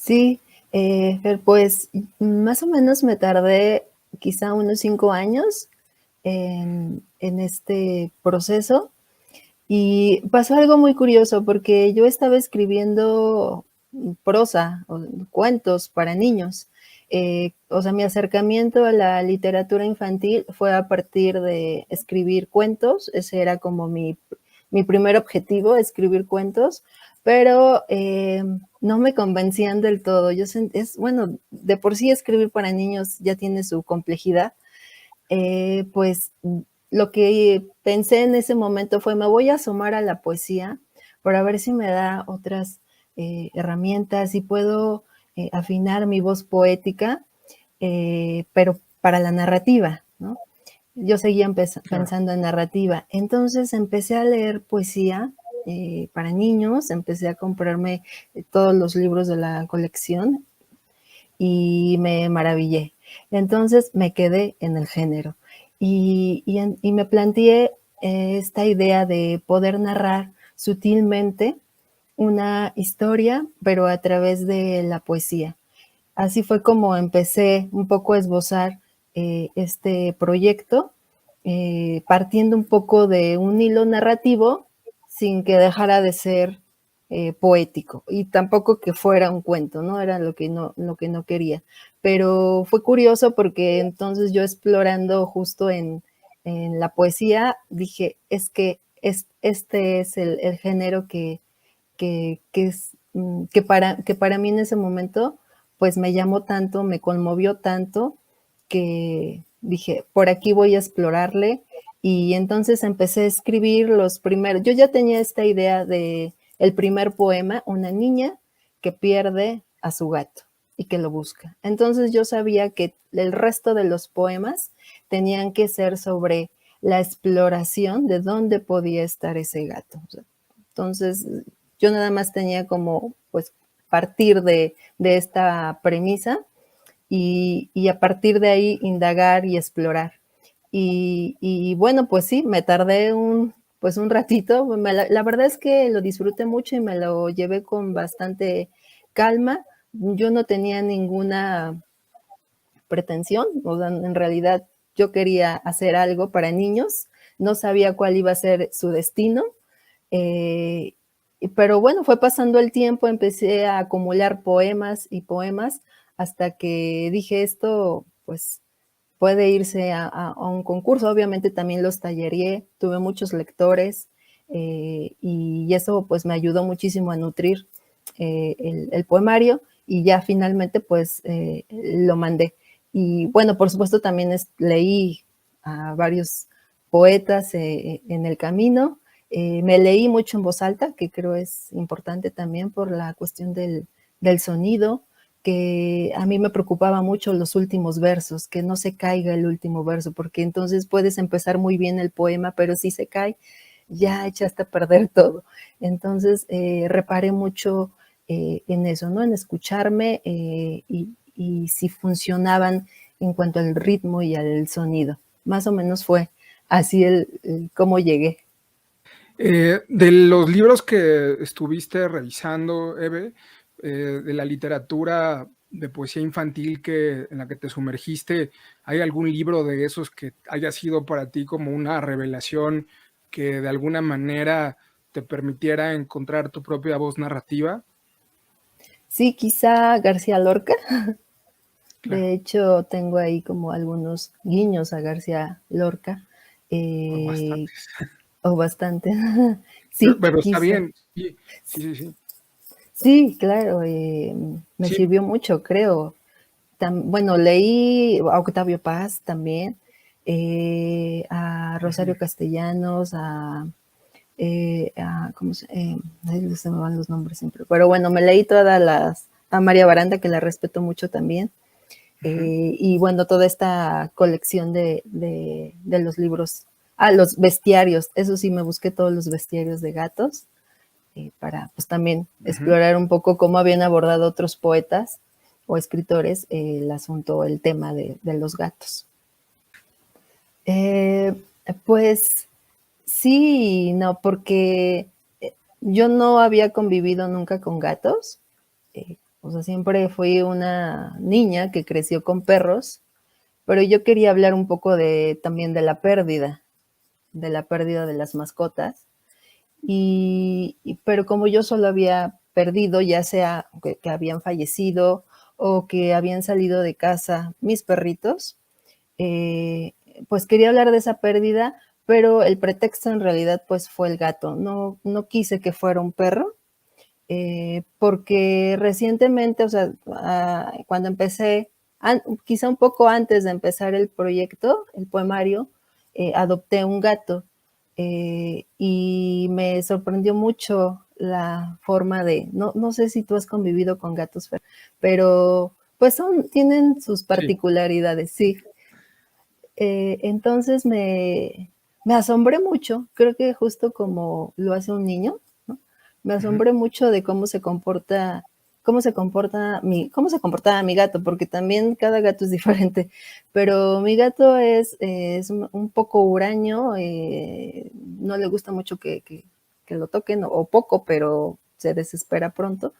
Sí, pues más o menos me tardé quizá unos 5 años en este proceso. Y pasó algo muy curioso, porque yo estaba escribiendo prosa o cuentos para niños. O sea, mi acercamiento a la literatura infantil fue a partir de escribir cuentos. Ese era como mi primer objetivo, escribir cuentos, pero, no me convencían del todo. Yo sen es bueno, de por sí escribir para niños ya tiene su complejidad. Pues, lo que pensé en ese momento fue: "Me voy a asomar a la poesía para ver si me da otras, herramientas, y puedo, afinar mi voz poética, pero para la narrativa", ¿no? Yo seguía Claro. pensando en narrativa. Entonces, empecé a leer poesía, para niños, empecé a comprarme todos los libros de la colección y me maravillé. Entonces, me quedé en el género y me planteé esta idea de poder narrar sutilmente una historia, pero a través de la poesía. Así fue como empecé un poco a esbozar, este proyecto, partiendo un poco de un hilo narrativo, sin que dejara de ser, poético, y tampoco que fuera un cuento, ¿no? Era lo que no quería. Pero fue curioso porque entonces yo explorando justo en la poesía, dije: "Es que este es el género que es, que para mí en ese momento, pues me llamó tanto, me conmovió tanto, que dije: "Por aquí voy a explorarle". Y entonces empecé a escribir los primeros yo ya tenía esta idea de el primer poema, una niña que pierde a su gato y que lo busca. Entonces yo sabía que el resto de los poemas tenían que ser sobre la exploración de dónde podía estar ese gato. O sea, entonces, yo nada más tenía como, pues, partir de esta premisa y a partir de ahí indagar y explorar. Y bueno, pues sí, me tardé pues un ratito, la verdad es que lo disfruté mucho y me lo llevé con bastante calma. Yo no tenía ninguna pretensión, o sea, en realidad yo quería hacer algo para niños, no sabía cuál iba a ser su destino, eh, pero bueno, fue pasando el tiempo, empecé a acumular poemas y poemas hasta que dije: "Esto, pues, puede irse a un concurso". Obviamente también los tallereé, tuve muchos lectores, y eso, pues, me ayudó muchísimo a nutrir, el poemario y ya finalmente, pues, lo mandé. Y bueno, por supuesto, también leí a varios poetas, en el camino, me leí mucho en voz alta, que creo es importante también por la cuestión del sonido, que a mí me preocupaba mucho los últimos versos, que no se caiga el último verso, porque entonces puedes empezar muy bien el poema, pero si se cae, ya echaste a perder todo. Entonces, reparé mucho, en eso, ¿no? En escucharme, y si funcionaban en cuanto al ritmo y al sonido. Más o menos fue así el cómo llegué. De los libros que estuviste revisando, Eve, de la literatura de poesía infantil en la que te sumergiste, ¿hay algún libro de esos que haya sido para ti como una revelación que de alguna manera te permitiera encontrar tu propia voz narrativa? Sí, quizá García Lorca. Claro, De hecho, tengo ahí como algunos guiños a García Lorca, o eh, bastantes. o bastante. Pero Sí, pero está quizá. bien, sí, sí, sí, sí. Sí, claro, me Sí, sirvió mucho, creo. Bueno, leí a Octavio Paz también, a ujú, Rosario Castellanos, ¿cómo ay, se me van los nombres siempre, pero bueno, me leí a María Baranda, que la respeto mucho también, ujú. y bueno, toda esta colección de los libros. Los bestiarios, eso sí, me busqué todos los bestiarios de gatos, para pues también Ujú. explorar un poco cómo habían abordado otros poetas o escritores el asunto, el tema de los gatos. Eh, pues sí y no, porque yo no había convivido nunca con gatos. O sea, siempre fui una niña que creció con perros, pero yo quería hablar un poco también de la pérdida de las mascotas. Pero como yo solo había perdido, ya sea que habían fallecido o que habían salido de casa mis perritos, eh, pues quería hablar de esa pérdida, pero el pretexto en realidad pues fue el gato. No quise que fuera un perro, porque recientemente, o sea, cuando empecé, quizá un poco antes de empezar el proyecto, el poemario, adopté un gato, y me sorprendió mucho la forma no sé si tú has convivido con gatos, Fer, pero pues tienen sus Sí, particularidades, sí. Entonces me asombré mucho, creo que justo como lo hace un niño, ¿no? Me ujú, asombré mucho de cómo se comportaba mi gato, porque también cada gato es diferente, pero mi gato es un poco huraño, no le gusta mucho que lo toquen, o poco, pero se desespera pronto.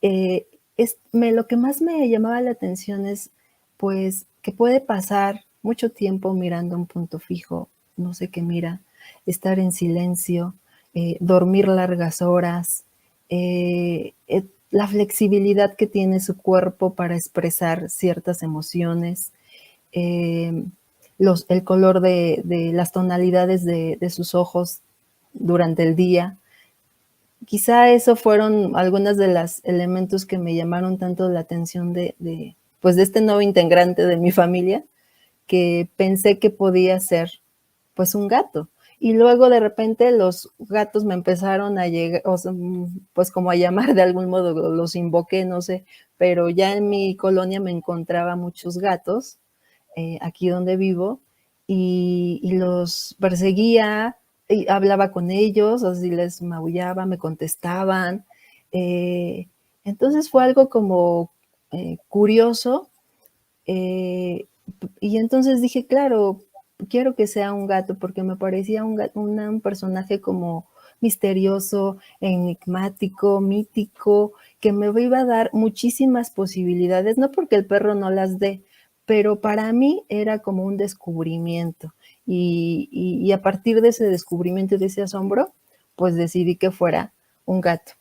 Eh, lo que más me llamaba la atención es, pues, que puede pasar mucho tiempo mirando un punto fijo, no sé qué mira, estar en silencio, dormir largas horas, la flexibilidad que tiene su cuerpo para expresar ciertas emociones, eh, el color de las tonalidades de sus ojos durante el día. Quizá eso fueron algunos de los elementos que me llamaron tanto la atención pues, de este nuevo integrante de mi familia, que pensé que podía ser, pues, un gato. Y luego, de repente, los gatos me empezaron a llegar, o sea, pues, como a llamar de algún modo, los invoqué, no sé, pero ya en mi colonia me encontraba muchos gatos, aquí donde vivo, y los perseguía, y hablaba con ellos, así les maullaba, me contestaban. Eh, entonces fue algo como curioso, eh, y entonces dije, claro, quiero que sea un gato, porque me parecía un personaje como misterioso, enigmático, mítico, que me iba a dar muchísimas posibilidades, no porque el perro no las dé, pero para mí era como un descubrimiento. Y a partir de ese descubrimiento y de ese asombro, pues decidí que fuera un gato.